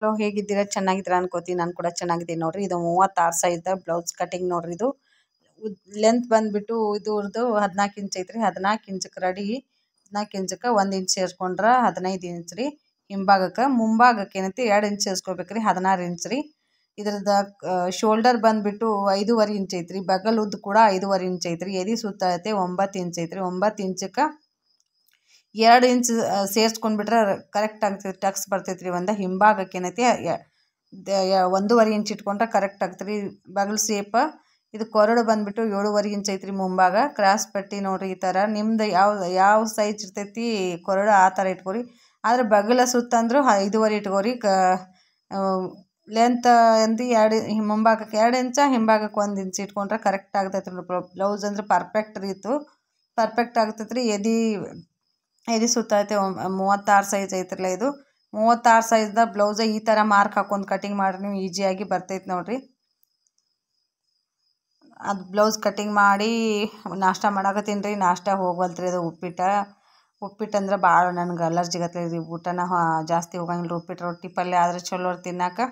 Hello, ಹೇಗಿದ್ದೀರಾ? ಚೆನ್ನಾಗಿದ್ದೀರಾ ಅನ್ಕೋತೀನಿ. ನಾನು ಕೂಡ ಚೆನ್ನಾಗಿದ್ದೀನಿ ನೋಡ್ರಿ. ಇದು 36 ಸೈಜ್ ಬ್ಲೌಸ್ ಕಟಿಂಗ್ ನೋಡ್ರಿ. ಇದು ಲೆಂತ್ ಬಂದ್ಬಿಟ್ಟು ಇದ್ರದ್ದು 14 ಇಂಚ್ ಐತ್ರಿ. 14 ಇಂಚಕ್ಕೆ ರೆಡಿ. 14 ಇಂಚಕ್ಕೆ 1 ಇಂಚ್ ಸೇರಿಸ್ಕೊಂಡ್ರೆ 15 ಇಂಚ್ ರೀ. ಹಿಂಭಾಗಕ್ಕೆ ಮುಂಭಾಗಕ್ಕೆ ಏನೈತಿ 2 ಇಂಚ್ ಸೇರಿಸ್ಕೋಬೇಕ್ರಿ. 16 ಇಂಚ್ ರೀ. ಇದ್ರದ್ದು ಶೋಲ್ಡರ್ ಬಂದ್ಬಿಟ್ಟು 5.5 ಇಂಚ್ ಐತ್ರಿ. ಬಗಲ್ ಉದ್ದ ಕೂಡ 5.5 ಇಂಚ್ ಐತ್ರಿ. ಎದಿ ಸುತ್ತ ಐತೆ 9 ಇಂಚ್ ಐತ್ರಿ. 9 ಇಂಚಕ್ಕೆ 2 ಇಂಚ್ ಸೇರಿಸ್ಕೊಂಡ್ಬಿಟ್ರೆ ಕರೆಕ್ಟ್ ಆಗ್ತೈತಿ. ಟಕ್ಸ್ ಬರ್ತೈತ್ರಿ. ಒಂದು ಹಿಂಭಾಗಕ್ಕೆ ಏನೈತಿ 1.5 ಇಂಚ್ ಇಟ್ಕೊಂಡ್ರೆ ಕರೆಕ್ಟ್ ಆಗ್ತೈತಿ. ಬಗಲ್ ಸೇಪ್ ಇದು ಕೊರಡು ಬಂದ್ಬಿಟ್ಟು 7.5 ಇಂಚ್ ಐತ್ರಿ. ಮುಂಭಾಗ ಕ್ರಾಸ್ ಪಟ್ಟಿ ನೋಡ್ರಿ. ಈ ಥರ ನಿಮ್ದು ಯಾವ ಸೈಜ್ ಇರ್ತೈತಿ ಕೊರಡು ಆ ಥರ ಇಟ್ಕೊರಿ. ಆದರೆ ಬಗಲ ಸುತ್ತ ಅಂದರೂ 5.5 ಇಟ್ಕೋರಿ. ಲೆಂತ್ ಅಂದು 2 ಮುಂಭಾಗಕ್ಕೆ 2 ಇಂಚ ಹಿಂಭಾಗಕ್ಕೆ 1 ಇಂಚ್ ಇಟ್ಕೊಂಡ್ರೆ ಕರೆಕ್ಟ್ ಆಗ್ತೈತ್ರಿ. ಬ್ಲೌಸ್ ಅಂದ್ರೆ ಪರ್ಫೆಕ್ಟ್ ರೀತು ಪರ್ಫೆಕ್ಟ್ ಆಗ್ತೈತ್ರಿ. ಎದಿ ಸುತ್ತ ಐತೆ 36 ಸೈಜ್ ಐತ್ರಲ್ಲ. ಇದು 36 ಸೈಜ್ದ ಬ್ಲೌಸ ಈ ಥರ ಮಾರ್ಕ್ ಹಾಕೊಂಡು ಕಟಿಂಗ್ ಮಾಡ್ರಿ ನೀವು ಈಸಿಯಾಗಿ ಬರ್ತೈತೆ ನೋಡ್ರಿ. ಅದು ಬ್ಲೌಸ್ ಕಟಿಂಗ್ ಮಾಡಿ ನಾಷ್ಟ ಮಾಡಾಕತ್ತೀನಿ ರೀ. ನಾಷ್ಟ ಹೋಗವಲ್ತ್ರಿ. ಅದು ಉಪ್ಪಿಟ್ಟು ಅಂದ್ರೆ ಭಾಳ ನನಗೆ ಅಲರ್ಜಿ ಗತ್ತೈತಿ ರೀ. ಊಟನ ಜಾಸ್ತಿ ಹೋಗಂಗಿಲ್ಲ. ಉಪ್ಪಿಟ್ಟು ರೊಟ್ಟಿ ಪಲ್ಯ ಆದರೆ ಚಲೋ ತಿನ್ನಕ್ಕೆ.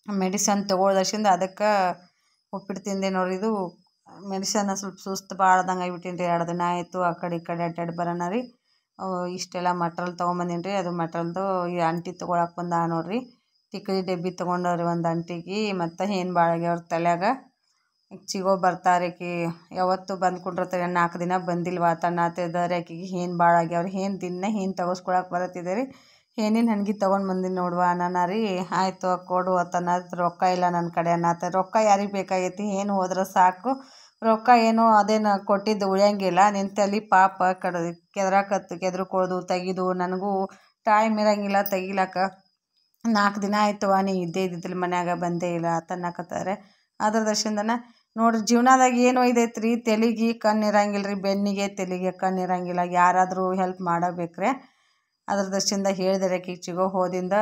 ಮೆಡಿಸನ್ ತೊಗೊಳ್ದರ್ಶಿಂದ ಅದಕ್ಕೆ ಉಪ್ಪಿಟ್ಟು ತಿಂದೆ ನೋಡ್ರಿ. ಇದು ಮೆಡಿಸನ್ ಸ್ವಲ್ಪ ಸುಸ್ತು ಭಾಳದಂಗೆ ಆಗಿಬಿಟ್ಟಿನಿ ರೀ. 2 ದಿನ ಆಯಿತು. ಆ ಕಡೆ ಈ ಕಡೆ ಅಡ್ಡಾಡಿ ಬರೋಣ ರೀ. ಇಷ್ಟೆಲ್ಲ ಮಟ್ರಲ್ ತೊಗೊಂಬಂದೀನಿ ರೀ. ಅದು ಮಟ್ರಲ್ದು ಈ ಅಂಟಿ ತೊಗೊಳಕ್ಕೆ ಬಂದ ನೋಡ್ರಿ. ತಿಕ್ಕಡಿ ಡಬ್ಬಿ ತೊಗೊಂಡವ್ರಿ ಒಂದು ಅಂಟಿಗೆ. ಮತ್ತು ಏನು ಭಾಳಾಗ್ಯವ್ರ ತಲೆಯಾಗ ಚಿಗೋ ಬರ್ತಾರೇಕಿ ಯಾವತ್ತು ಬಂದು ಕುಂಡಿರ್ತಾರೆ. 4 ದಿನ ಬಂದಿಲ್ಲ ವಾತಾಡ್ನಾತಿದ್ದಾರೆ. ಆಕೆಗೆ ಏನು ಭಾಳಾಗ್ಯವ್ರಿ. ದಿನ ತೆಗೆಸ್ಕೊಳಕ್ಕೆ ಬರತ್ತಿದೆ ರೀ. ಏನೇನು ಹಂಗೆ ತೊಗೊಂಡು ಬಂದೀನಿ ನೋಡುವ ಅನ್ನ ರೀ. ಆಯಿತು ಕೊಡು ರೊಕ್ಕ ಇಲ್ಲ ನನ್ನ ಕಡೆ ಅನ್ನತ್ತ. ರೊಕ್ಕ ಯಾರಿಗೆ ಬೇಕಾಗೈತಿ? ಏನು ಹೋದ್ರೆ ಸಾಕು. ರೊಕ್ಕ ಏನೋ ಅದೇನು ಕೊಟ್ಟಿದ್ದು ಉಳಿಯಂಗಿಲ್ಲ. ನಿನ್ನ ತಲೆ ಪಾಪ ಕೆದ್ರಕೊಳ್ದು ತೆಗಿದು ನನಗೂ ಟೈಮ್ ಇರೋಂಗಿಲ್ಲ ತೆಗಿಲಕ್ಕ. 4 ದಿನ ಆಯ್ತು ನೀ ಇದ್ದಿಲ್ಲ ಮನ್ಯಾಗ ಬಂದೇ ಇಲ್ಲ ಅನ್ನಕತ್ತಾರೆ. ಅದ್ರ ದರ್ಶನದನ ನೋಡ್ರಿ. ಜೀವನದಾಗ ಏನು ಒಯ್ದೈತ್ರಿ? ತೆಲಿಗೆ ಕಣ್ಣು ಇರಂಗಿಲ್ಲ ರೀ. ಬೆನ್ನಿಗೆ ತೆಲಿಗೆ ಕಣ್ಣು ಇರಂಗಿಲ್ಲ. ಯಾರಾದರೂ ಹೆಲ್ಪ್ ಮಾಡಬೇಕ್ರೆ. ಅದ್ರ ದರ್ಶನದ ಹೇಳಿದ್ರೆ ಆಕೆಗೆ ಚಿಗೋ ಹೋದಿಂದ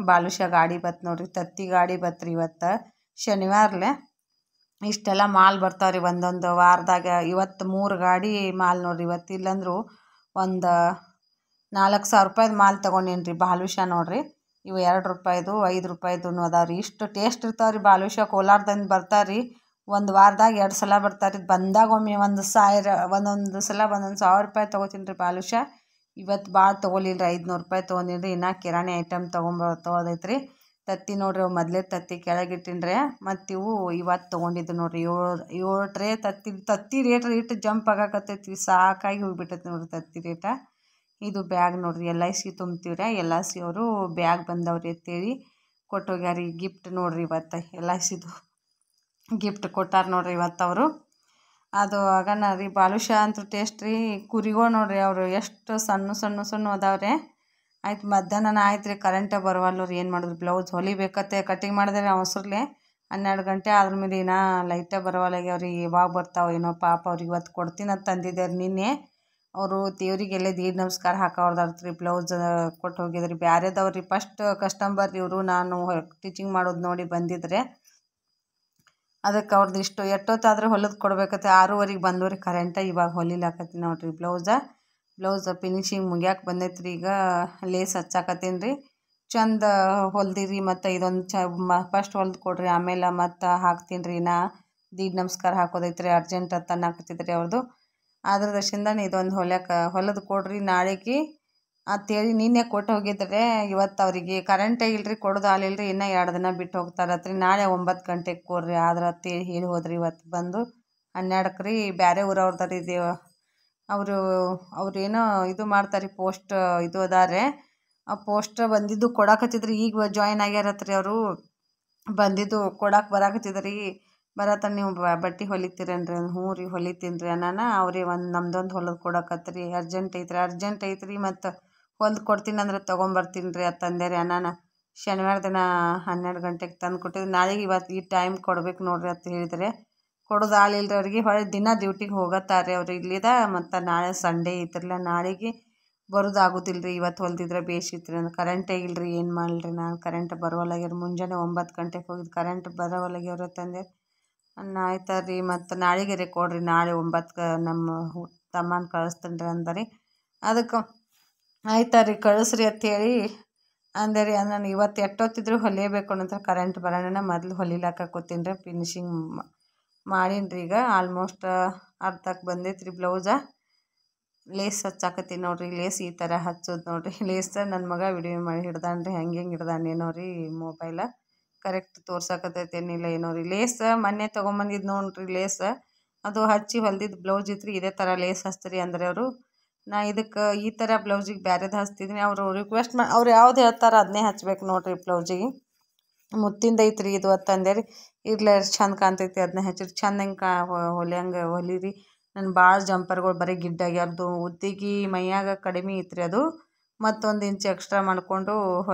ಬಾಲುಷ ಗಾಡಿ ಬತ್ತು ನೋಡ್ರಿ. ತತ್ತಿ ಗಾಡಿ ಬತ್ರಿ ಇವತ್ತು ಶನಿವಾರಲೆ. ಇಷ್ಟೆಲ್ಲ ಮಾಲ್ ಬರ್ತಾವ್ರಿ ಒಂದೊಂದು ವಾರದಾಗ. ಇವತ್ತು 3 ಗಾಡಿ ಮಾಲ್ ನೋಡ್ರಿ. ಇವತ್ತು ಇಲ್ಲಂದ್ರು ಒಂದು 4,000 ರೂಪಾಯ್ದು ಮಾಲ್ ತೊಗೊಂಡೀನಿ ರೀ. ಬಾಲುಷ ನೋಡ್ರಿ. ಇವು 2 ರೂಪಾಯ್ದು 5 ರೂಪಾಯ್ದು ಅದಾವ್ರಿ. ಇಷ್ಟು ಟೇಸ್ಟ್ ಇರ್ತಾವ್ರಿ ಬಾಲುಷ. ಕೋಲಾರದಿಂದ ಬರ್ತಾರ್ರಿ. ಒಂದು ವಾರದಾಗ 2 ಸಲ ಬರ್ತಾರೆ. ಬಂದಾಗ ಒಮ್ಮೆ ಒಂದೊಂದು ಸಲ 1,000 ರೂಪಾಯಿ ತೊಗೋತೀನಿ ರೀ ಬಾಲುಷ. ಇವತ್ತು ಭಾಳ ತೊಗೊಲಿಲ್ಲ ರೀ. 500 ರೂಪಾಯಿ ತೊಗೊಂಡೀನಿ ರೀ. ಇನ್ನು ಕಿರಾಣಿ ಐಟಮ್ ತೊಗೊಳೋದೈತ್ರಿ. ತತ್ತಿ ನೋಡ್ರಿ. ಅವು ಮೊದಲೇ ತತ್ತಿ ಕೆಳಗಿಟ್ಟಿನಿ ರೀ. ಮತ್ತು ಇವು ಇವತ್ತು ತೊಗೊಂಡಿದ್ದು ನೋಡ್ರಿ. 7 ಟ್ರೇ ತತ್ತಿ ರೇಟ್ ಜಂಪ್ ಆಗಾಕತ್ತೈತಿ. ಸಾಕಾಗಿ ಹೋಗ್ಬಿಟ್ಟೈತಿ ನೋಡ್ರಿ ತತ್ತಿ ರೇಟ. ಇದು ಬ್ಯಾಗ್ ನೋಡ್ರಿ. LIC ತುಂಬ್ತೀವ್ರಿ. LIC ಅವರು ಬ್ಯಾಗ್ ಬಂದವ್ರಿ ಅಂತೇಳಿ ಕೊಟ್ಟು ಹೋಗ್ಯಾರಿ. ಗಿಫ್ಟ್ ನೋಡ್ರಿ. ಇವತ್ತು LICದು ಗಿಫ್ಟ್ ಕೊಟ್ಟಾರ ನೋಡ್ರಿ ಇವತ್ತು ಅವರು. ಅದು ಆಗನ ರೀ. ಬಾಲುಷ ಅಂತೂ ಟೇಸ್ಟ್ ರೀ. ಕುರಿಗಳು ನೋಡ್ರಿ. ಅವರು ಎಷ್ಟು ಸಣ್ಣ ಅದಾವ್ರಿ. ಆಯ್ತು ಮಧ್ಯಾಹ್ನ ಆಯ್ತು ರೀ. ಕರೆಂಟೇ ಬರವಲ್ಲು ರೀ. ಏನು ಮಾಡಿದ್ರು ಬ್ಲೌಸ್ ಹೊಲಿಬೇಕತ್ತೆ. ಕಟಿಂಗ್ ಮಾಡಿದ್ರೆ ಅವಸರಲೆ 12 ಗಂಟೆ ಆದ್ರ ಮೇಲೆ ಇನ್ನೂ ಲೈಟೇ ಬರವಲ್ಲಾಗ್ಯಾವ್ರಿ. ಯಾವಾಗ ಬರ್ತಾವೆ ಏನೋ ಪಾಪ. ಅವ್ರಿಗೆ ಇವತ್ತು ಕೊಡ್ತೀನಿ ಅಂತ ತಂದಿದ್ದಾರೆ ನಿನ್ನೆ. ಅವರು ದೇವರಿಗೆಲ್ಲ ದೀಡ್ ನಮಸ್ಕಾರ ಹಾಕೋರ್ದಾರ್ರಿ. ಬ್ಲೌಸ್ ಕೊಟ್ಟು ಹೋಗಿದ್ರಿ. ಬ್ಯಾರೆದವ್ರಿ ಫಸ್ಟ್ ಕಸ್ಟಮರ್ ಇವರು. ನಾನು ಟೀಚಿಂಗ್ ಮಾಡೋದು ನೋಡಿ ಬಂದಿದ್ರೆ ಅದಕ್ಕೆ ಅವ್ರದ್ದು ಇಷ್ಟು ಎಷ್ಟೊತ್ತಾದರೂ ಹೊಲಿದು ಕೊಡ್ಬೇಕತ್ತೆ. 6:15 ಬಂದವ್ರಿ ಕರೆಂಟ. ಇವಾಗ ಹೊಲಿಲಾಕತ್ತೀನಿ ನೋಡ್ರಿ ಬ್ಲೌಸ್ ಫಿನಿಶಿಂಗ್ ಮುಗ್ಯಾಕೆ ಬಂದೈತ್ರಿ. ಈಗ ಲೇಸ್ ಹಚ್ಚಾಕತ್ತೀನಿ ರೀ. ಚಂದ ಹೊಲ್ದಿರಿ. ಮತ್ತು ಇದೊಂದು ಫಸ್ಟ್ ಹೊಲ್ದು ಕೊಡ್ರಿ. ಆಮೇಲೆ ಮತ್ತು ಹಾಕ್ತೀನಿ ರೀ. ನಾ ದೀಡ್ ನಮಸ್ಕಾರ ಹಾಕೋದೈತ್ರಿ. ಅರ್ಜೆಂಟ್ ಅಂತ ಅನ್ನಕತ್ತಿದ್ರಿ ಅವ್ರದ್ದು. ಅದ್ರ ದರ್ಶನದ ಇದೊಂದು ಹೊಲದು ಕೊಡ್ರಿ ನಾಳೆಗೆ ಅಂತೇಳಿ ನಿನ್ನೆ ಕೊಟ್ಟು ಹೋಗಿದ್ರೆ. ಇವತ್ತು ಅವರಿಗೆ ಕರೆಂಟೇ ಇಲ್ಲರಿ. ಕೊಡೋದು ಆಲಿಲ್ಲ ರೀ. ಇನ್ನೂ 2 ದಿನ ಬಿಟ್ಟು ಹೋಗ್ತಾರತ್ರಿ. ನಾಳೆ 9 ಗಂಟೆಗೆ ಕೊಡ್ರಿ ಆದ್ರೆ ಅಂತೇಳಿ ಹೇಳಿ ಹೋದ್ರಿ. ಇವತ್ತು ಬಂದು 12ಕ್ಕೆ ರೀ. ಬೇರೆ ಊರವ್ರದಾರಿ ಇದು. ಅವ್ರೇನೋ ಇದು ಮಾಡ್ತಾರೆ. ಪೋಸ್ಟ್ ಇದು ಅದಾರೆ. ಆ ಪೋಸ್ಟ್ ಬಂದಿದ್ದು ಕೊಡಾಕತ್ತಿದ್ರಿ. ಈಗ ಜಾಯ್ನ್ ಆಗ್ಯಾರತ್ರಿ ಅವರು. ಬಂದಿದ್ದು ಕೊಡಕ್ಕೆ ಬರಾಕತ್ತಿದ್ರಿ. ಬರತ್ತ ನೀವು ಬಟ್ಟೆ ಹೊಲಿತೀರೇನ್ರಿ? ಹ್ಞೂ ರೀ ಹೊಲಿತೀನಿ ರೀ ಅನ್ನಾನ. ಅವ್ರಿಗೆ ನಮ್ದೊಂದು ಹೊಲಿದು ಕೊಡಕತ್ರಿ. ಅರ್ಜೆಂಟ್ ಐತ್ರಿ. ಮತ್ತು ಹೊಲ್ದು ಕೊಡ್ತೀನಿ ಅಂದ್ರೆ ತೊಗೊಂಬರ್ತೀನಿ ರೀ ಅಂತಂದೆ ರೀ ಅನ್ನಾನ. ಶನಿವಾರ ದಿನ 12 ಗಂಟೆಗೆ ತಂದು ಕೊಟ್ಟಿದ್ದು. ನಾಳೆಗೆ ಇವತ್ತು ಈ ಟೈಮ್ ಕೊಡ್ಬೇಕು ನೋಡ್ರಿ ಅಂತ ಹೇಳಿದರೆ ಕೊಡೋದು ಆಲಿಲ್ಲ ರೀ ಅವ್ರಿಗೆ. ಹೊಳ್ಳಿ ದಿನ ಡ್ಯೂಟಿಗೆ ಹೋಗತ್ತಾರೆ ಅವ್ರು ಇಲ್ಲಿದ. ಮತ್ತು ನಾಳೆ ಸಂಡೇ ಐತ್ರಲ್ಲ. ನಾಳೆಗೆ ಬರೋದಾಗೋದಿಲ್ಲ ರೀ. ಇವತ್ತು ಹೊಲ್ದಿದ್ರೆ ಬೇಸಿತ್ರಿ. ಕರೆಂಟೇ ಇಲ್ಲ ರೀ. ಏನು ಮಾಡಲಿ ನಾನು? ಕರೆಂಟ್ ಬರೋವಲ್ಲಾಗ್ಯಾರ. ಮುಂಜಾನೆ 9 ಗಂಟೆಗೆ ಹೋಗಿದ್ದು ಕರೆಂಟ್ ಬರೋವಲ್ಲಾಗ್ಯಾವ್ರ ತಂದೆ. ಆಯ್ತು ರೀ. ಮತ್ತು ನಾಳೆಗೆ ರೀ ಕೊಡ್ರಿ. ನಾಳೆ 9ಕ್ಕೆ ನಮ್ಮ ತಮ್ಮನ ಕಳಿಸ್ತೀನಿ ರೀ ಅಂದರಿ. ಅದಕ್ಕೆ ಆಯ್ತು ರೀ ಕಳಿಸ್ರಿ ಅಂಥೇಳಿ ಅಂದೆ ರೀ ನಾನು ಇವತ್ತು ಎಷ್ಟೊತ್ತಿದ್ರು ಹೊಲಿಯಬೇಕು ಅನ್ನೋ ಕರೆಂಟ್ ಬರೋಣ ಮೊದಲು ಹೊಲಿಲಾಕ ಕೂತೀನಿ ರೀ. ಫಿನಿಶಿಂಗ್ ಮಾಡೀನಿ ರೀ. ಈಗ ಆಲ್ಮೋಸ್ಟ್ ಅರ್ಧಕ್ಕೆ ಬಂದೈತೆ ರೀ ಬ್ಲೌಸ. ಲೇಸ್ ಹಚ್ಚಾಕತ್ತೀನಿ ನೋಡಿರಿ. ಲೇಸ್ ಈ ಥರ ಹಚ್ಚೋದು ನೋಡಿರಿ. ಲೇಸ್ ನನ್ನ ಮಗ ವಿಡಿಯೋ ಮಾಡಿ ಹಿಡ್ದಾನ ರೀ. ಹೆಂಗೆ ಹಿಡ್ದಾನೇನೋ ರೀ ಮೊಬೈಲ. ಕರೆಕ್ಟ್ ತೋರ್ಸಕತ್ತೈತೇನಿಲ್ಲ ಏನೋ ರೀ. ಲೇಸ್ ಮೊನ್ನೆ ತೊಗೊಂಬಂದಿದ್ದು ನೋಡಿರಿ ಲೇಸ್. ಅದು ಹಚ್ಚಿ ಹೊಲ್ದಿದ್ದು ಬ್ಲೌಸ್ ಇತ್ತು ರೀ. ಇದೇ ಥರ ಲೇಸ್ ಹಚ್ತೀರಿ ಅಂದರೆ ಅವರು. ನಾ ಇದಕ್ಕೆ ಈ ಥರ ಬ್ಲೌಸಿಗೆ ಬ್ಯಾರೆದು ಹಚ್ತಿದ್ದೀನಿ. ಅವರು ರಿಕ್ವೆಸ್ಟ್ ಅವ್ರು ಯಾವ್ದು ಹೇಳ್ತಾರೆ ಅದನ್ನೇ ಹಚ್ಬೇಕು ನೋಡಿರಿ ಬ್ಲೌಸಿಗೆ. ಮುತ್ತಿಂದ ಐತ್ರಿ ಇದು ಅಂತಂದೆ ರೀ. ಇರ್ಲಿ ಚಂದ ಕಾಣ್ತೈತಿ ಅದನ್ನ ಹಚ್ಚಿರಿ. ಚಂದ ಹೆಂಗೆ ಹೊಲಿರಿ. ನನ್ನ ಭಾಳ ಜಂಪರ್ಗಳು ಬರೀ ಗಿಡ್ಡಾಗ್ಯಾರ್ದು. ಉದ್ದಿಗೆ ಮೈಯಾಗ ಕಡಿಮೆ ಇತ್ತು ರೀ ಅದು. ಮತ್ತೊಂದು ಇಂಚ್ ಎಕ್ಸ್ಟ್ರಾ ಮಾಡಿಕೊಂಡು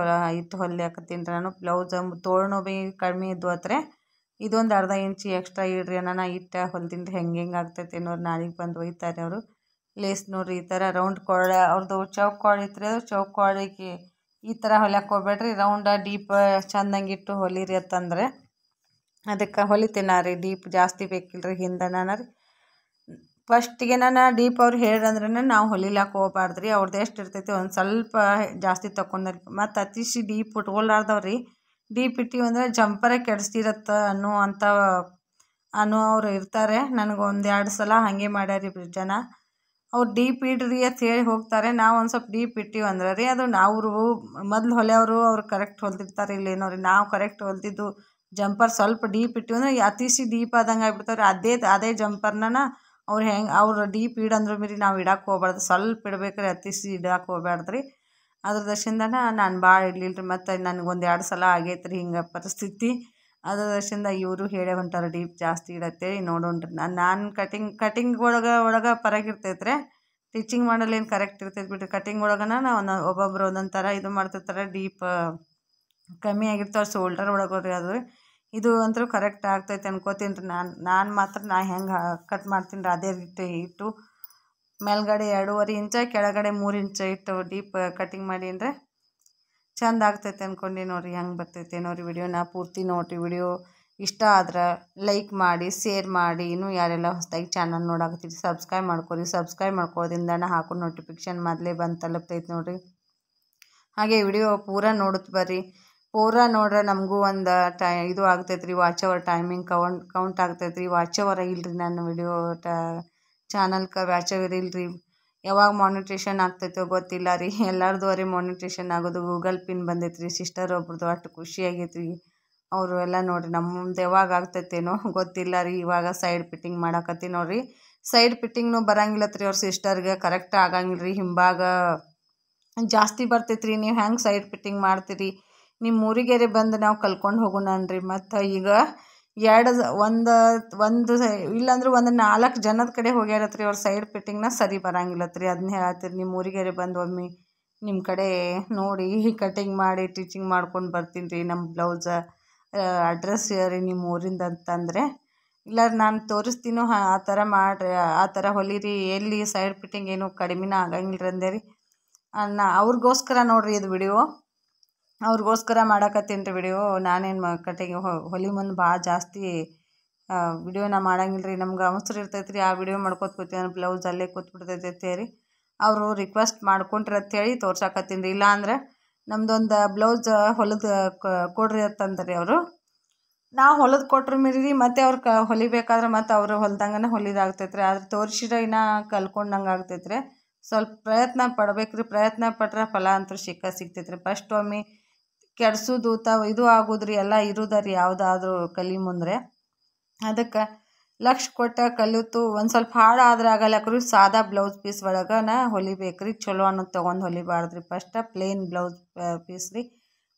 ಇಟ್ಟು ಹೊಲಿಯಾಕತ್ತೀನಿ ರೀ ನಾನು. ಬ್ಲೌಸ್ ತೋಳ್ನು ಭೀ ಕಡಿಮೆ ಇದ್ದು ಹತ್ರ ಇದೊಂದು ಅರ್ಧ ಇಂಚ್ ಎಕ್ಸ್ಟ್ರಾ ಇಡ್ರಿ ನಾನು ಇಟ್ಟು ಹೊಲ್ತೀನಿ ರೀ. ಹೆಂಗೆ ಆಗ್ತೈತೆ ಅನ್ನೋರು ನಾಳೆಗೆ ಬಂದು ಒಯ್ತಾರೆ ಅವರು. ಲೇಸ್ ನೋಡಿರಿ ಈ ಥರ ರೌಂಡ್ ಕೊಳ ಅವ್ರದ್ದು ಚೌಕ್ ಕೊಳ ಇತ್ತು ರೀ. ಅದು ಚೌಕ್ ಕೊಳಿಗೆ ಈ ಥರ ಹೊಲಿಯಕ್ಕೆ ಹೋಗ್ಬೇಡ್ರಿ. ರೌಂಡ ಡೀಪ್ ಚಂದಂಗೆ ಇಟ್ಟು ಹೊಲಿರಿ ಅಂತಂದರೆ ಅದಕ್ಕೆ ಹೊಲಿತೀನಿ ರೀ. ಡೀಪ್ ಜಾಸ್ತಿ ಬೇಕಿಲ್ಲ ರೀ. ಹಿಂದೆ ನಾನು ರೀ ಫಸ್ಟಿಗೆ ನಾನು ಡೀಪ್ ಅವ್ರು ಹೇಳ್ರಂದ್ರೆ ನಾವು ಹೊಲಿಲಾಕ ಹೋಗ್ಬಾರ್ದು ರೀ. ಅವ್ರದ್ದು ಎಷ್ಟು ಇರ್ತೈತಿ ಒಂದು ಸ್ವಲ್ಪ ಜಾಸ್ತಿ ತಗೊಂಡ್ರಿ. ಮತ್ತು ಅತಿಶಿ ಡೀಪ್ ಇಟ್ಕೊಳ್ಲಾರ್ದವ್ರಿ. ಡೀಪ್ ಇಟ್ಟಿವಿ ಅಂದರೆ ಜಂಪರೇ ಕೆಡಿಸ್ತಿರತ್ತೆ ಅನ್ನೋರು ಇರ್ತಾರೆ. ನನಗೆ 1-2 ಸಲ ಹಾಗೆ ಮಾಡ್ಯಾರ ರೀ ಜನ. ಅವ್ರು ಡೀಪ್ ಇಡ್ರಿ ಅಂತ ಹೇಳಿ ಹೋಗ್ತಾರೆ. ನಾವು ಒಂದು ಸ್ವಲ್ಪ ಡೀಪ್ ಇಟ್ಟಿವಿ ಅಂದ್ರೆ ರೀ ಅದು ಅವರು ಮೊದಲು ಹೊಲೆಯವರು ಅವ್ರು ಕರೆಕ್ಟ್ ಹೊಲ್ದಿರ್ತಾರೆ ಇಲ್ಲೇನೋ ರೀ. ನಾವು ಕರೆಕ್ಟ್ ಹೊಲ್ದಿದ್ದು ಜಂಪರ್ ಸ್ವಲ್ಪ ಡೀಪ್ ಇಟ್ಟಿವಿ ಅಂದ್ರೆ ಅತಿಶಿ ಡೀಪ್ ಆದಂಗೆ ಆಗ್ಬಿಡ್ತಾರೆ. ಅದೇ ಜಂಪರ್ನ ಅವ್ರು ಡೀಪ್ ಇಡಂದ್ರೆ ಬೀ ನಾವು ಇಡಕ್ಕೆ ಹೋಗ್ಬಾರ್ದು. ಸ್ವಲ್ಪ ಇಡ್ಬೇಕ್ರಿ. ಅತಿಶಿ ಇಡಕ್ಕೆ ಹೋಗ್ಬಾರ್ದು ರೀ. ಅದ್ರ ದಶಿಂದನ ನಾನು ಭಾಳ ಇಡಲಿಲ್ಲ ರೀ. ಮತ್ತು ನನಗೆ 1-2 ಸಲ ಆಗೈತೆ ರೀ ಹಿಂಗೆ ಪರಿಸ್ಥಿತಿ. ಅದ್ರ ದಶಿಂದ ಇವರು ಹೇಳೇ ಹೊಂಟಾರೆ ಡೀಪ್ ಜಾಸ್ತಿ ಇಡತ್ತೇಳಿ. ನೋಡೋಣ ರೀ. ನಾನು ಕಟಿಂಗ್ ಒಳಗೆ ಪರಗಿರ್ತೈತೆ ರೀ. ಸ್ಟಿಚಿಂಗ್ ಮಾಡಲು ಏನು ಕರೆಕ್ಟ್ ಇರ್ತೈತೆ ಬಿಡ್ರಿ. ಕಟಿಂಗ್ ಒಳಗನ ಒಬ್ಬೊಬ್ರು ಒಂದೊಂದು ಥರ ಇದು ಮಾಡ್ತಿರ್ತಾರೆ. ಡೀಪ್ ಕಮ್ಮಿ ಆಗಿರ್ತಾವೆ ಶೋಲ್ಡರ್ ಒಳಗೆ ರೀ. ಅದು ಇದು ಅಂತೂ ಕರೆಕ್ಟ್ ಆಗ್ತೈತೆ ಅನ್ಕೋತೀನಿ ರೀ. ನಾನು ಮಾತ್ರ ಹೆಂಗೆ ಕಟ್ ಮಾಡ್ತೀನಿ ರೀ ಅದೇ ರೀತಿ ಇಟ್ಟು ಮೇಲ್ಗಡೆ 2.5 ಇಂಚ ಕೆಳಗಡೆ 3 ಇಂಚ ಇಟ್ಟು ಡೀಪ್ ಕಟಿಂಗ್ ಮಾಡೀನಿ ರೀ. ಚಂದ ಆಗ್ತೈತೆ ಅಂದ್ಕೊಂಡು ನೋಡಿರಿ. ಹೆಂಗೆ ಬರ್ತೈತೆ ನೋಡಿರಿ. ವಿಡಿಯೋನ ಪೂರ್ತಿ ನೋಡಿರಿ. ವಿಡಿಯೋ ಇಷ್ಟ ಆದ್ರೆ ಲೈಕ್ ಮಾಡಿ, ಶೇರ್ ಮಾಡಿ. ಇನ್ನೂ ಯಾರೆಲ್ಲ ಹೊಸದಾಗಿ ಚಾನಲ್ ನೋಡಾಕತ್ತೀರಿ ಸಬ್ಸ್ಕ್ರೈಬ್ ಮಾಡ್ಕೊರಿ. ಸಬ್ಸ್ಕ್ರೈಬ್ ಮಾಡ್ಕೊಳ್ಳೋದ್ರಿಂದ ಹಾಕೋ ನೋಟಿಫಿಕೇಷನ್ ಮೊದಲೇ ಬಂದು ತಲುಪ್ತೈತೆ ನೋಡಿರಿ. ಹಾಗೆ ವಿಡಿಯೋ ಪೂರ ನೋಡುತ್ತೆ ಬರ್ರಿ. ಪೂರ ನೋಡ್ರೆ ನಮಗೂ ಒಂದು ಇದು ಆಗ್ತೈತೆ ರೀ. ವಾಚ್ ಅವರ್ ಟೈಮಿಂಗ್ ಕೌಂಟ್ ಆಗ್ತೈತೆ ರೀ. ವಾಚ್ ಅವರ್ ಇಲ್ಲರಿ ನನ್ನ ವಿಡಿಯೋ ಚಾನಲ್ಗೆ ವಾಚ್ ಅವರ್ ಇಲ್ಲರಿ. ಯಾವಾಗ ಮಾನಿಟೇಷನ್ ಆಗ್ತೈತೋ ಗೊತ್ತಿಲ್ಲ ರೀ. ಎಲ್ಲರದು ರೀ ಮಾನಿಟೇಷನ್ ಆಗೋದು. ಗೂಗಲ್ ಪಿನ್ ಬಂದೈತೆ ರೀ. ಸಿಸ್ಟರ್ ಒಬ್ರದ್ದು ಅಷ್ಟು ಖುಷಿಯಾಗೈತೆ ರೀ. ಅವರು ಎಲ್ಲ ನೋಡಿರಿ ನಮ್ಮದು ಯಾವಾಗ ಆಗ್ತೈತೇನೋ ಗೊತ್ತಿಲ್ಲ ರೀ. ಇವಾಗ ಸೈಡ್ ಫಿಟ್ಟಿಂಗ್ ಮಾಡಾಕತ್ತೀನಿ ನೋಡಿರಿ. ಸೈಡ್ ಫಿಟ್ಟಿಂಗ್ನು ಬರಂಗಿಲ್ಲತ್ರಿ ರೀ ಅವ್ರ ಸಿಸ್ಟರ್ಗೆ. ಕರೆಕ್ಟ್ ಆಗಂಗಿಲ್ಲ ರೀ. ಹಿಂಭಾಗ ಜಾಸ್ತಿ ಬರ್ತೈತೆ ರೀ. ನೀವು ಹೆಂಗೆ ಸೈಡ್ ಫಿಟ್ಟಿಂಗ್ ಮಾಡ್ತೀರಿ ನಿಮ್ಮ ಊರಿಗೆರೆ ಬಂದು ನಾವು ಕಲ್ಕೊಂಡು ಹೋಗೋಣನ್ರಿ. ಮತ್ತು ಈಗ ಒಂದು ಇಲ್ಲಾಂದ್ರೆ ಒಂದು 4 ಜನದ ಕಡೆ ಹೋಗ್ಯಾರತ್ರಿ. ಅವ್ರ ಸೈಡ್ ಫಿಟ್ಟಿಂಗ್ನ ಸರಿ ಬರಂಗಿಲ್ಲತ್ರಿ. ಅದನ್ನ ಹೇಳತ್ತೀರಿ. ನಿಮ್ಮ ಊರಿಗೆರೆ ಬಂದು ಒಮ್ಮೆ ನಿಮ್ಮ ಕಡೆ ನೋಡಿ ಕಟಿಂಗ್ ಮಾಡಿ ಸ್ಟಿಚಿಂಗ್ ಮಾಡ್ಕೊಂಡು ಬರ್ತೀನಿ ರೀ. ನಮ್ಮ ಬ್ಲೌಸ ಅಡ್ರೆಸ್ ರೀ ನಿಮ್ಮ ಊರಿಂದ ಅಂತಂದರೆ ಇಲ್ಲ ನಾನು ತೋರಿಸ್ತೀನೋ ಆ ಥರ ಮಾಡಿರಿ. ಆ ಥರ ಹೊಲಿರಿ. ಎಲ್ಲಿ ಸೈಡ್ ಫಿಟ್ಟಿಂಗ್ ಏನು ಕಡಿಮೆನ ಆಗಂಗಿಲ್ಲ ಅಂದೆ ರೀ. ಅವ್ರಿಗೋಸ್ಕರ ನೋಡಿರಿ ಇದು ವಿಡಿಯೋ. ಅವ್ರಿಗೋಸ್ಕರ ಮಾಡಾಕತ್ತೀನಿ ರೀ ವಿಡಿಯೋ. ನಾನೇನು ಕಟಿಂಗ್ ಹೊಲಿ ಮುಂದೆ ಭಾಳ ಜಾಸ್ತಿ ವಿಡಿಯೋನ ಮಾಡಂಗಿಲ್ಲ ರೀ. ನಮ್ಗೆ ಅವಸರ ಇರ್ತೈತೆ ರೀ. ಆ ವಿಡಿಯೋ ಮಾಡ್ಕೊತ ಕೂತೀವಿ ಬ್ಲೌಸ್ ಅಲ್ಲೇ ಕೂತ್ಬಿಡ್ತೈತೆ ಅಂತೇಳಿ ಅವರು ರಿಕ್ವೆಸ್ಟ್ ಮಾಡ್ಕೊಂಡ್ರಿ ಅಂತೇಳಿ ತೋರ್ಸಾಕತ್ತೀನಿ ರೀ. ಇಲ್ಲ ಅಂದ್ರೆ ನಮ್ದೊಂದು ಬ್ಲೌಸ್ ಹೊಲಿದು ಕೊಡ್ರಿ ಅಂತಂದ್ರಿ ಅವರು. ನಾವು ಹೊಲಿದು ಕೊಟ್ರ ಮೀರಿ ಮತ್ತೆ ಅವ್ರು ಹೊಲಿಬೇಕಾದ್ರೆ ಮತ್ತು ಅವರು ಹೊಲ್ದಂಗನ ಹೊಲಿದಾಗ್ತೈತೆ ರೀ. ಆದ್ರೆ ತೋರಿಸಿದ್ರೆ ಇನ್ನೂ ಕಲ್ಕೊಂಡಂಗೆ ಆಗ್ತೈತೆ ರೀ. ಸ್ವಲ್ಪ ಪ್ರಯತ್ನ ಪಡ್ಬೇಕು ರೀ. ಪ್ರಯತ್ನ ಪಟ್ರೆ ಫಲ ಅಂತೂ ಸಿಗ್ತೈತೆ ರೀ. ಫಸ್ಟ್ ಒಮ್ಮೆ ಕೆಡ್ಸೋದು ಇದು ಆಗೋದ್ರಿ ಎಲ್ಲ ಇರೋದರಿ ಯಾವುದಾದ್ರೂ ಕಲಿ ಮುಂದೆ. ಅದಕ್ಕೆ ಲಕ್ಷ ಕೊಟ್ಟು ಕಲಿತು ಒಂದು ಸ್ವಲ್ಪ ಹಾಳು ಆದ್ರೆ ಆಗಲ್ಲಕ್ರಿ. ಸಾದಾ ಬ್ಲೌಸ್ ಪೀಸ್ ಒಳಗನ ಹೊಲಿಬೇಕು ರೀ. ಚಲೋ ಅನ್ನೋದು ತೊಗೊಂಡು ಹೊಲಿಬಾರ್ದು ರೀ. ಫಸ್ಟ್ ಪ್ಲೇನ್ ಬ್ಲೌಸ್ ಪೀಸ್ ರೀ.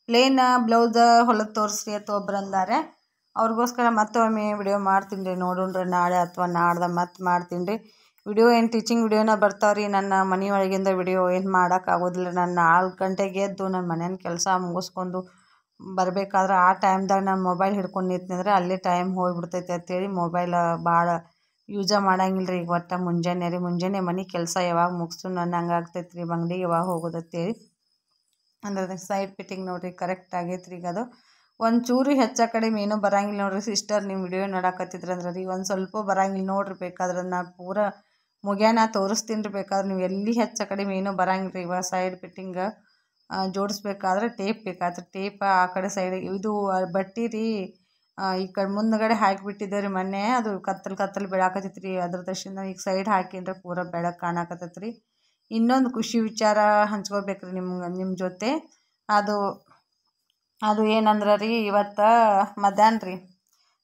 ಪ್ಲೇನ್ ಬ್ಲೌಸ್ ಹೊಲಿದು ತೋರಿಸ್ರಿ ಅಂತ ಒಬ್ರು ಅಂದಾರೆ. ಅವ್ರಿಗೋಸ್ಕರ ಮತ್ತೊಮ್ಮೆ ವಿಡಿಯೋ ಮಾಡ್ತೀನಿ ರೀ. ನೋಡೋಣ್ರಿ ನಾಳೆ ಅಥವಾ ನಾಡ್ದು ಮತ್ತೆ ಮಾಡ್ತೀನಿ ರೀ. ವಿಡಿಯೋ ಏನು ಟೀಚಿಂಗ್ ವಿಡಿಯೋನ ಬರ್ತಾವೆ ರೀ. ನನ್ನ ಮನೆಯೊಳಗಿಂದ ವಿಡಿಯೋ ಏನು ಮಾಡೋಕ್ಕಾಗೋದಿಲ್ಲ. ನಾನು 4 ಗಂಟೆಗೆ ಎದ್ದು ನನ್ನ ಮನೇನ ಕೆಲಸ ಮುಗಿಸ್ಕೊಂಡು ಬರಬೇಕಾದ್ರೆ ಆ ಟೈಮ್ದಾಗ ನಾನು ಮೊಬೈಲ್ ಹಿಡ್ಕೊಂಡು ನಿಂತಂದ್ರೆ ಅಲ್ಲೇ ಟೈಮ್ ಹೋಗಿಬಿಡ್ತೈತೆ ಅಂತೇಳಿ ಮೊಬೈಲ್ ಭಾಳ ಯೂಸ ಮಾಡಂಗಿಲ್ಲ ರೀ. ಈಗ ಒಟ್ಟು ಮುಂಜಾನೆ ಮನೆ ಕೆಲಸ ಯಾವಾಗ ಮುಗಿಸ್ತು ಹಂಗೆ ಆಗ್ತೈತೆ ರೀ. ಅಂಗಡಿಗೆ ಯಾವಾಗ ಹೋಗೋದು ಅಂತೇಳಿ ಅಂದ್ರೆ ಸೈಡ್ ಫಿಟ್ಟಿಂಗ್ ನೋಡಿರಿ ಕರೆಕ್ಟ್ ಆಗೈತೆ ರೀ. ಈಗ ಅದು ಒಂಚೂರು ಹೆಚ್ಚ ಕಡಿಮೆ ಏನೂ ಬರಂಗಿಲ್ಲ ನೋಡಿರಿ. ಸಿಸ್ಟರ್ ನೀವು ವಿಡಿಯೋ ನೋಡಾಕತ್ತಿದ್ರಂದ್ರೆ ರೀ ಒಂದು ಸ್ವಲ್ಪ ಬರಂಗಿಲ್ಲ ನೋಡಿರಿ. ಬೇಕಾದ್ರೆ ನಾನು ಪೂರ ಮುಗ್ಯಾನ ತೋರಿಸ್ತೀನಿ ರೀ. ಬೇಕಾದ್ರೆ ನೀವು ಎಲ್ಲಿ ಹೆಚ್ಚ ಕಡಿಮೆ ಏನೂ ಬರಂಗಿಲ್ಲ ರೀ. ಇವಾಗ ಸೈಡ್ ಫಿಟ್ಟಿಂಗ್ ಜೋಡಿಸ್ಬೇಕಾದ್ರೆ ಟೇಪ್ ಬೇಕಾದ್ರೆ ಟೇಪ ಆ ಕಡೆ ಸೈಡಿಗೆ ಇದು ಬಟ್ಟೆ ರೀ ಈ ಕಡೆ ಮುಂದ್ಗಡೆ ಹಾಕಿಬಿಟ್ಟಿದ್ದೆ ರೀ ಮೊನ್ನೆ ಅದು ಕತ್ತಲು ಬೀಳಾಕತ್ತೈತೆ ರೀ ಅದ್ರ ದರ್ಶನ ಈಗ ಸೈಡ್ ಹಾಕಿನ್ರೆ ಪೂರ ಬೆಳಕು ಕಾಣಕತ್ತೈತೆ ರೀ. ಇನ್ನೊಂದು ಖುಷಿ ವಿಚಾರ ಹಂಚ್ಕೋಬೇಕ್ರಿ ನಿಮ್ಮ ಜೊತೆ. ಅದು ಅದು ಏನಂದ್ರೆ ರೀ ಇವತ್ತು ಮಧ್ಯಾಹ್ನ ರೀ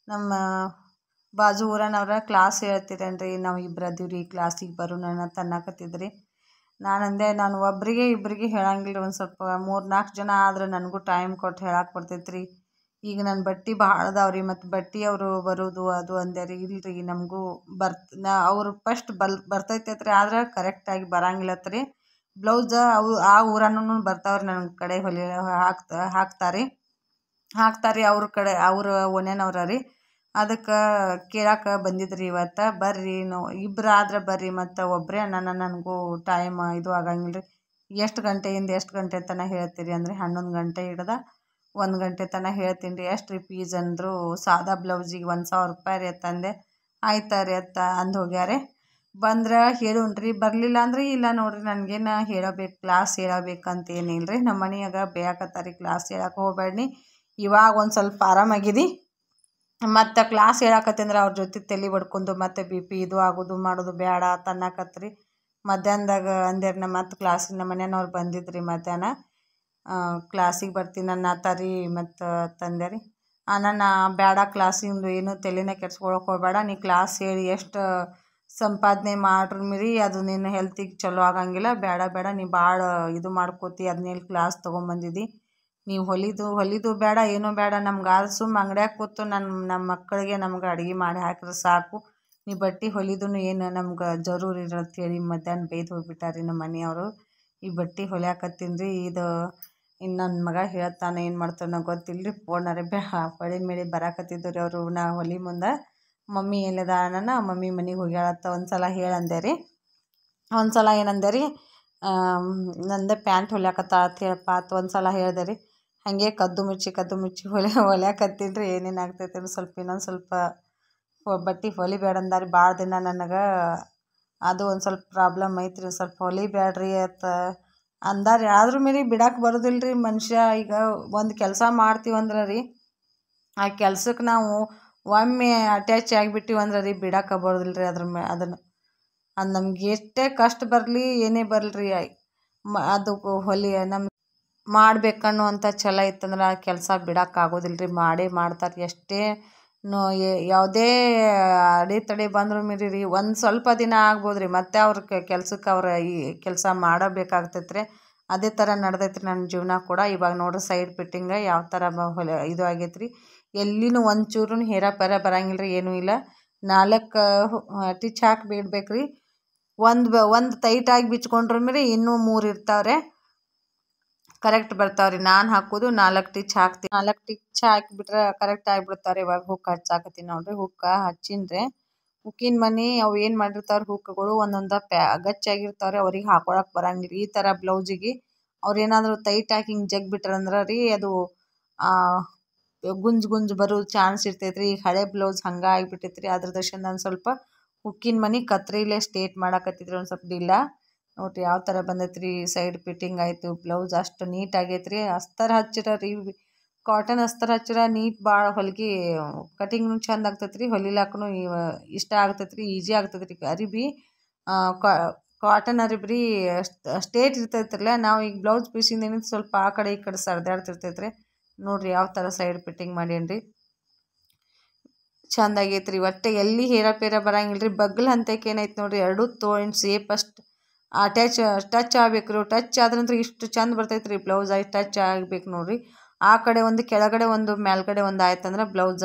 ನಮ್ಮ ಬಾಜು ಊರನವ್ರ ಕ್ಲಾಸ್ ಹೇಳ್ತಿರೇನ್ರಿ ನಾವು ಇಬ್ಬರು ಅದೀವಿ ರೀ ಕ್ಲಾಸಿಗೆ ಬರೋಣ ಅಂತ ಅನ್ನಕತ್ತಿದ್ರಿ. ನಾನಂದೆ ನಾನು ಒಬ್ಬರಿಗೆ ಇಬ್ಬರಿಗೆ ಹೇಳಂಗಿಲ್ಲ ರೀ, ಒಂದು ಸ್ವಲ್ಪ 3-4 ಜನ ಆದ್ರೆ ನನಗೂ ಟೈಮ್ ಕೊಟ್ಟು ಹೇಳಕ್ಕೆ ಬರ್ತೈತೆ ರೀ. ಈಗ ನನ್ನ ಬಟ್ಟೆ ಭಾಳ ಅದಾವೆ ರೀ ಮತ್ತು ಬಟ್ಟೆ ಅವರು ಬರೋದು ಅದು ಅಂದೆ ರೀ. ಇಲ್ರಿ ನಮಗೂ ಅವ್ರು ಫಸ್ಟ್ ಬರ್ತೈತೆ ರೀ ಆದ್ರೆ ಕರೆಕ್ಟಾಗಿ ಬರಂಗಿಲ್ಲತ್ತ ರೀ. ಬ್ಲೌಸ್ ಅವು ಆ ಊರನ್ನು ಬರ್ತಾವ್ರಿ ನನ್ನ ಕಡೆ ಹಾಕ್ತಾರೆ ಅವ್ರ ಕಡೆ ಅವ್ರ ಓನೇನವ್ರ ರೀ. ಅದಕ್ಕೆ ಕೇಳಕ್ಕೆ ಬಂದಿದ್ರಿ ಇವತ್ತು. ಬರ್ರಿ ಇಬ್ಬರು ಆದ್ರೆ ಬರ್ರಿ, ಮತ್ತು ಒಬ್ಬರೇ ನನಗೂ ಟೈಮ್ ಇದು ಆಗಂಗಿಲ್ಲ ರೀ. ಎಷ್ಟು ಗಂಟೆಯಿಂದ ಎಷ್ಟು ಗಂಟೆ ತನಕ ಹೇಳ್ತೀರಿ ಅಂದರೆ 11 ಗಂಟೆ ಹಿಡ್ದು 1 ಗಂಟೆ ತನಕ ಹೇಳ್ತೀನಿ ರೀ. ಎಷ್ಟು ರೀ ಫೀಸ್ ಅಂದರು. ಸಾದಾ ಬ್ಲೌಸಿಗೆ 1000 ರೂಪಾಯಿ ರೀ ಅಂತಂದೆ. ಆಯ್ತಾ ರೀ ಅಂದು ಹೋಗ್ಯಾರೆ. ಬಂದ್ರೆ ಹೇಳೋಣ್ರಿ, ಬರಲಿಲ್ಲ ಅಂದ್ರೆ ಇಲ್ಲ ನೋಡಿರಿ. ನನಗೇನು ಕ್ಲಾಸ್ ಹೇಳಬೇಕಂತ ಏನಿಲ್ಲ ರೀ. ನಮ್ಮ ಮನೆಯಾಗ ಬೇಕತ್ತಾರೆ ಕ್ಲಾಸ್ ಹೇಳಕ್ಕೆ ಹೋಗ್ಬೇಡಿ, ಇವಾಗ ಒಂದು ಸ್ವಲ್ಪ ಆರಾಮಾಗಿದ್ದು ಮತ್ತು ಕ್ಲಾಸ್ ಹೇಳಕತ್ತಂದ್ರೆ ಅವ್ರ ಜೊತೆ ತಲೆ ಬಡ್ಕೊಂಡು ಮತ್ತು BP ಇದು ಆಗೋದು ಮಾಡೋದು ಬೇಡ ತನ್ನಕತ್ರಿ. ಮಧ್ಯಾಹ್ನದಾಗ ಅಂದೇರಿ ಮತ್ತು ಕ್ಲಾಸಿಗೆ ನಮ್ಮ ಮನೆಯವ್ರು ಬಂದಿದ್ರಿ ಮಧ್ಯಾಹ್ನ. ಕ್ಲಾಸಿಗೆ ಬರ್ತೀನಿ ಅನ್ನತ್ತಾರಿ ಮತ್ತು ತಂದೆ ರೀ. ನಾನು ಬೇಡ ಕ್ಲಾಸಿಂದು ಏನು ತಲೆನೇ ಕೆಡ್ಸ್ಕೊಳಕ್ಕೆ ಹೋಗಬೇಡ, ನೀ ಕ್ಲಾಸ್ ಹೇಳಿ ಎಷ್ಟು ಸಂಪಾದನೆ ಮಾಡ್ರಿ ಅದು ನಿನ್ನ ಹೆಲ್ತಿಗೆ ಚಲೋ ಆಗಂಗಿಲ್ಲ. ಬೇಡ ನೀ ಭಾಳ ಇದು ಮಾಡ್ಕೋತಿ, ಅದನ್ನೆಲ್ಲಿ ಕ್ಲಾಸ್ ತೊಗೊಂಬಂದಿದ್ದಿ. ನೀವು ಹೊಲಿದು ಬೇಡ ಏನೂ ಬೇಡ, ನಮ್ಗೆ ಅದು ಸುಮ್ಮ ಅಂಗಡ್ಯಾಗ ಕೂತು ನಮ್ಮ ಮಕ್ಕಳಿಗೆ ನಮ್ಗೆ ಅಡುಗೆ ಮಾಡಿ ಹಾಕಿದ್ರೆ ಸಾಕು. ನೀ ಬಟ್ಟೆ ಹೊಲಿದು ಏನು ನಮ್ಗೆ ಜರೂರು ಇರತ್ತೆ ಹೇಳಿ ಮಧ್ಯಾಹ್ನ ಬೈದು ಹೋಗ್ಬಿಟ್ಟಾರಿ ನಮ್ಮ ಮನೆಯವರು. ಈ ಬಟ್ಟೆ ಹೊಲಿಯಾಕತ್ತೀನಿ ರೀ, ಇದು ಇನ್ನು ನನ್ನ ಮಗ ಹೇಳ್ತಾನೆ ಏನು ಮಾಡ್ತಾನೋ ಗೊತ್ತಿಲ್ಲ ರೀ. ಫೋನಾರೆ ಹೊಳಿ ಮೇಳಿ ಬರಾಕತ್ತಿದ್ದು ರೀ ಅವರು. ನಾ ಹೊಲಿ ಮುಂದೆ ಮಮ್ಮಿ ಎಲ್ಲದ ಮಮ್ಮಿ ಮನೆಗೆ ಹೋಗ್ಯಾಳತ್ತ ಒಂದು ಸಲ ಹೇಳಂದೆ ರೀ. ಒಂದು ಸಲ ಏನಂದೆ ರೀ, ನಂದೇ ಪ್ಯಾಂಟ್ ಹೊಲಿಯಾಕತ್ತ ಅಂತ ಹೇಳಪ್ಪ ಅಂತ ಒಂದು ಸಲ ಹೇಳಿದೆ ರೀ. ಹಾಗೆ ಕದ್ದು ಮುಚ್ಚಿ ಹೊಲಿಯಾಕತ್ತೀನಿ ರೀ. ಏನೇನು ಆಗ್ತೈತೆ ಇನ್ನೊಂದು ಸ್ವಲ್ಪ ಬಟ್ಟೆ ಹೊಲಿಬೇಡ ಅಂದಾರಿ ಭಾಳ ದಿನ ನನಗೆ. ಅದು ಒಂದು ಸ್ವಲ್ಪ ಪ್ರಾಬ್ಲಮ್ ಐತ್ರಿ, ಸ್ವಲ್ಪ ಹೊಲಿಬೇಡ್ರಿ ಅಂತ ಅಂದಾರಿ. ಆದ್ರೂ ಮೇರಿ ಬಿಡಕ್ಕೆ ಬರೋದಿಲ್ಲ ರೀ ಮನುಷ್ಯ. ಈಗ ಒಂದು ಕೆಲಸ ಮಾಡ್ತೀವಂದ್ರೆ ರೀ ಆ ಕೆಲ್ಸಕ್ಕೆ ನಾವು ಒಮ್ಮೆ ಅಟ್ಯಾಚ್ ಆಗಿಬಿಟ್ಟಿವಿ ಅಂದ್ರೆ ರೀ ಬಿಡಕ್ಕೆ ಬರೋದಿಲ್ಲ ರೀ ಅದನ್ನು. ಅದು ನಮ್ಗೆ ಎಷ್ಟೇ ಕಷ್ಟ ಬರಲಿ ಏನೇ ಬರಲಿ ರೀ ಅದು ನಮ್ಗೆ ಮಾಡ್ಬೇಕನ್ನುವಂಥ ಛಲ ಇತ್ತಂದ್ರೆ ಆ ಕೆಲಸ ಬಿಡೋಕ್ಕಾಗೋದಿಲ್ಲ ರೀ. ಮಾಡೇ ಮಾಡ್ತಾರೆ. ಎಷ್ಟೇ ಯಾವುದೇ ಅಡೆತಡೆ ಬಂದರೂ ಮೀರಿ ಒಂದು ಸ್ವಲ್ಪ ದಿನ ಆಗ್ಬೋದು ರೀ, ಮತ್ತೆ ಅವ್ರ ಕೆಲ್ಸಕ್ಕೆ ಈ ಕೆಲಸ ಮಾಡಬೇಕಾಗ್ತೈತೆ ರೀ. ಅದೇ ಥರ ನಡೆದೈತೆ ರೀ ನನ್ನ ಜೀವನ ಕೂಡ. ಇವಾಗ ನೋಡ್ರಿ ಸೈಡ್ ಫಿಟ್ಟಿಂಗ ಯಾವ ಥರ ಇದು ಆಗೈತೆ ರೀ. ಎಲ್ಲಿನೂ ಒಂಚೂರು ಹೇರಾಪೇರ ಬರಂಗಿಲ್ಲ ರೀ, ಏನೂ ಇಲ್ಲ. 4 ಟಿಚ್ ಹಾಕಿ ಬಿಡ್ಬೇಕು ರೀ. ಒಂದು ಟೈಟಾಗಿ ಬಿಚ್ಕೊಂಡ್ರು ಮೀರಿ ಇನ್ನೂ 3 ಇರ್ತಾವ್ರೆ, ಕರೆಕ್ಟ್ ಬರ್ತಾವ್ರಿ. ನಾನು ಹಾಕೋದು 4 ಟಿಚ್ ಹಾಕ್ತೀನಿ. 4 ಟಿಚ್ ಹಾಕಿಬಿಟ್ರೆ ಕರೆಕ್ಟ್ ಆಗಿಬಿಡ್ತಾವ್ರಿ. ಇವಾಗ ಹುಕ್ ಹಚ್ಚಾಕತ್ತೀನಿ ನೋಡ್ರಿ. ಹುಕ್ಕ ಹಚ್ಚಿನ್ರೆ ಹುಕ್ಕಿನ ಮನೆ ಅವು ಏನು ಮಾಡಿರ್ತಾವ್ರಿ ಹುಕ್ಗಳು ಒಂದೊಂದು ಗಚ್ಚಾಗಿರ್ತಾವ್ರಿ, ಅವ್ರಿಗೆ ಹಾಕೊಳಕ್ಕೆ ಬರಂಗಿಲ್ಲ. ಈ ಥರ ಬ್ಲೌಸಿಗೆ ಅವ್ರು ಏನಾದರೂ ಟೈಟ್ ಹಾಕಿ ಹಿಂಗೆ ಜಗ್ಬಿಟ್ರಂದ್ರೆ ರೀ ಅದು ಗುಂಜು ಬರೋ ಚಾನ್ಸ್ ಇರ್ತೈತೆ ರೀ. ಈಗ ಹಳೆ ಬ್ಲೌಸ್ ಹಂಗೆ ಆಗಿಬಿಟ್ಟೈತೆ ರೀ. ಅದ್ರ ದರ್ಶನ ನಾನು ಸ್ವಲ್ಪ ಹುಕ್ಕಿನ ಮನೆ ಕತ್ರಿಲೇ ಸ್ಟೇಟ್ ಮಾಡಾಕತ್ತಿದ್ರಿ ಒಂದು ಸ್ವಲ್ಪ ಡಿಲ್ಲ. ನೋಡಿರಿ ಯಾವ ಥರ ಬಂದೈತೆ ರೀ. ಸೈಡ್ ಫಿಟ್ಟಿಂಗ್ ಆಯಿತು. ಬ್ಲೌಸ್ ಅಷ್ಟು ನೀಟ್ ಆಗೈತೆ ರೀ. ಅಸ್ತರ್ ಹಚ್ಚಿರ ರೀ, ಕಾಟನ್ ಅಸ್ತರ್ ಹಚ್ಚಿರ ನೀಟ್ ಭಾಳ ಹೊಲಿಗೆ ಕಟಿಂಗ್ನು ಚಂದ ಆಗ್ತೈತೆ ರೀ. ಹೊಲಿಲಾಕೂ ಇಷ್ಟ ಆಗ್ತೈತೆ ರೀ, ಈಜಿ ಆಗ್ತೈತೆ ರೀ. ಅರಿಬಿ ಕಾಟನ್ ಅರಿಬಿ ರೀ ಸ್ಟೇಟ್ ಇರ್ತೈತ್ರಲ್ಲ. ನಾವು ಈಗ ಬ್ಲೌಸ್ ಪೀಸಿಂದ ಏನಿತ್ತು ಸ್ವಲ್ಪ ಆ ಕಡೆ ಈ ಕಡೆ ಸರ್ದಾಡ್ತಿರ್ತೈತೆ ರೀ. ನೋಡಿರಿ ಯಾವ ಥರ ಸೈಡ್ ಫಿಟ್ಟಿಂಗ್ ಮಾಡೇನ್ರಿ, ಚಂದ ಆಗೈತೆ ರೀ. ಒಟ್ಟು ಎಲ್ಲಿ ಹೇರಾಪೇರ ಬರಂಗಿಲ್ಲ ರೀ. ಬಗ್ಲ್ ಹಂತಕ್ಕೆ ಏನೈತೆ ನೋಡಿರಿ, ಎರಡೂ ತೋಳಿನ ಸೇಪ್ ಅಷ್ಟು ಟಚ್ ಆಗ್ಬೇಕು ರೀ. ಟಚ್ ಆದ್ರಂದ್ರೆ ಇಷ್ಟು ಚಂದ ಬರ್ತೈತೆ ರೀ ಬ್ಲೌಸ್. ಆಗಿ ಟಚ್ ಆಗ್ಬೇಕು ನೋಡಿರಿ. ಆ ಕಡೆ ಒಂದು ಕೆಳಗಡೆ ಒಂದು ಮೇಲ್ಗಡೆ ಒಂದು ಆಯ್ತಂದ್ರೆ ಬ್ಲೌಸ್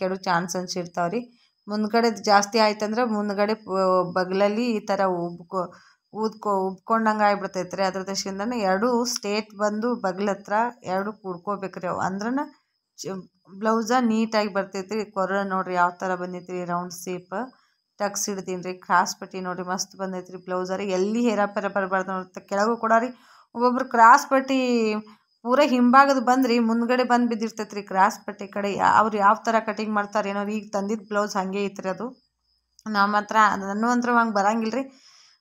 ಕೆಡೋ ಚಾನ್ಸಸ್ ಇರ್ತಾವೆ ರೀ. ಮುಂದ್ಗಡೆ ಜಾಸ್ತಿ ಆಯ್ತಂದ್ರೆ ಮುಂದ್ಗಡೆ ಬಗ್ಲಲ್ಲಿ ಈ ಥರ ಉಬ್ಕೊಂಡಂಗೆ ಆಗಿಬಿಡ್ತೈತೆ ರೀ. ಅದ್ರ ದಶಿಂದನೇ ಎರಡೂ ಸ್ಟೇಟ್ ಬಂದು ಬಗ್ಲ ಹತ್ರ ಎರಡೂ ಕೂಡ್ಕೋಬೇಕು ರೀ. ಅಂದ್ರೆ ಬ್ಲೌಸ ನೀಟಾಗಿ ಬರ್ತೈತೆ ರೀ. ಕೊರ ನೋಡಿರಿ ಯಾವ ಥರ ಬಂದೈತೆ ರೀ, ರೌಂಡ್ ಸೇಪ್ ಟಕ್ಸ್ ಹಿಡ್ದೀನಿ ರೀ. ಕ್ರಾಸ್ ಪಟ್ಟಿ ನೋಡಿರಿ ಮಸ್ತ್ ಬಂದೈತೆ ರೀ ಬ್ಲೌಸರಿ. ಎಲ್ಲಿ ಹೇರಾಪೇರ ಬರಬಾರ್ದು ನೋಡ್ತಾ ಕೆಳಗೂ ಕೂಡ ರೀ. ಒಬ್ಬೊಬ್ರು ಕ್ರಾಸ್ ಪಟ್ಟಿ ಪೂರ ಹಿಂಭಾಗದ ಬಂದ್ರಿ ಮುಂದ್ಗಡೆ ಬಂದು ಬಿದ್ದಿರ್ತೈತೆ ರೀ. ಕ್ರಾಸ್ ಪಟ್ಟಿ ಕಡೆ ಅವ್ರು ಯಾವ ಥರ ಕಟಿಂಗ್ ಮಾಡ್ತಾರೆ ಏನೋ. ಈಗ ತಂದಿದ್ದು ಬ್ಲೌಸ್ ಹಾಗೆ ಐತೆ ರೀ ಅದು. ನಮ್ಮ ಹತ್ರ ನನ್ನ ಹಂಗೆ ಬರಂಗಿಲ್ಲ ರೀ.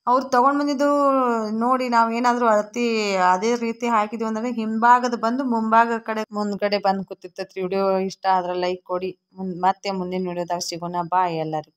ಅವ್ರು ತೊಗೊಂಡು ಬಂದಿದ್ದು ನೋಡಿ ನಾವು ಏನಾದರೂ ಅಳತಿ ಅದೇ ರೀತಿ ಹಾಕಿದ್ವಿ ಅಂದರೆ ಹಿಂಭಾಗದ ಬಂದು ಮುಂಭಾಗ ಕಡೆ ಮುಂದ್ಗಡೆ ಬಂದು ಕೂತಿರ್ತೈತಿ. ವಿಡಿಯೋ ಇಷ್ಟ ಆದ್ರೆ ಲೈಕ್ ಕೊಡಿ. ಮತ್ತೆ ಮುಂದಿನ ವಿಡಿಯೋದಾಗ ಸಿಗೋಣ. ಬಾಯ್ ಎಲ್ಲರಿಗೂ.